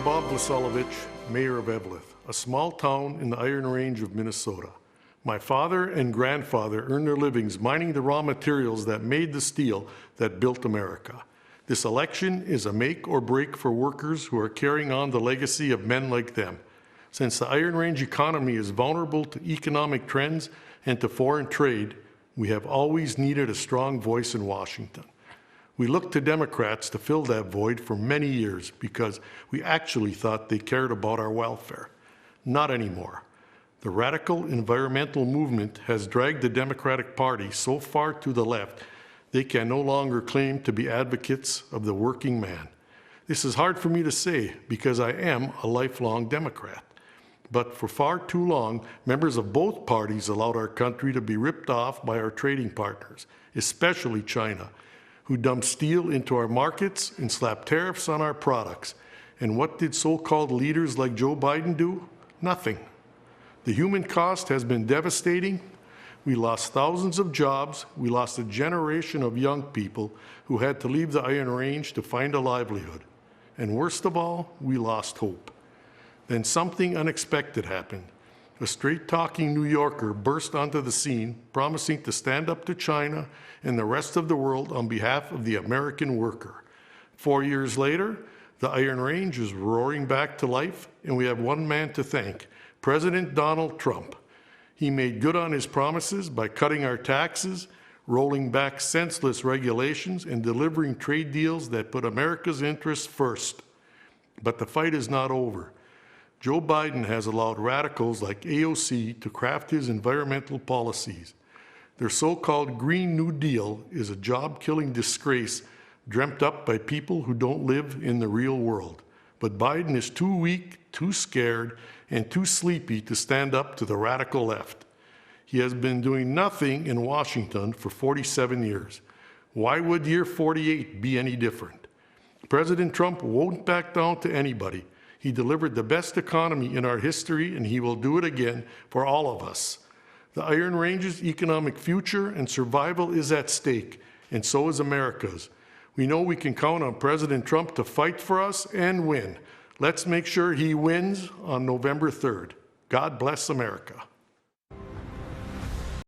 Bob Vlaisavljevich, mayor of Eveleth, a small town in the Iron Range of Minnesota. My father and grandfather earned their livings mining the raw materials that made the steel that built America. This election is a make or break for workers who are carrying on the legacy of men like them. Since the Iron Range economy is vulnerable to economic trends and to foreign trade, we have always needed a strong voice in Washington. We looked to Democrats to fill that void for many years because we actually thought they cared about our welfare. Not anymore. The radical environmental movement has dragged the Democratic Party so far to the left they can no longer claim to be advocates of the working man. This is hard for me to say because I am a lifelong Democrat. But for far too long, members of both parties allowed our country to be ripped off by our trading partners, especially China, who dumped steel into our markets and slapped tariffs on our products. And what did so-called leaders like Joe Biden do? Nothing. The human cost has been devastating. We lost thousands of jobs. We lost a generation of young people who had to leave the Iron Range to find a livelihood. And worst of all, we lost hope. Then something unexpected happened. A straight-talking New Yorker burst onto the scene, promising to stand up to China and the rest of the world on behalf of the American worker. 4 years later, the Iron Range is roaring back to life, and we have one man to thank, President Donald Trump. He made good on his promises by cutting our taxes, rolling back senseless regulations, and delivering trade deals that put America's interests first. But the fight is not over. Joe Biden has allowed radicals like AOC to craft his environmental policies. Their so-called Green New Deal is a job-killing disgrace dreamt up by people who don't live in the real world. But Biden is too weak, too scared, and too sleepy to stand up to the radical left. He has been doing nothing in Washington for 47 years. Why would year 48 be any different? President Trump won't back down to anybody. He delivered the best economy in our history, and he will do it again for all of us. The Iron Range's economic future and survival is at stake, and so is America's. We know we can count on President Trump to fight for us and win. Let's make sure he wins on November 3rd. God bless America.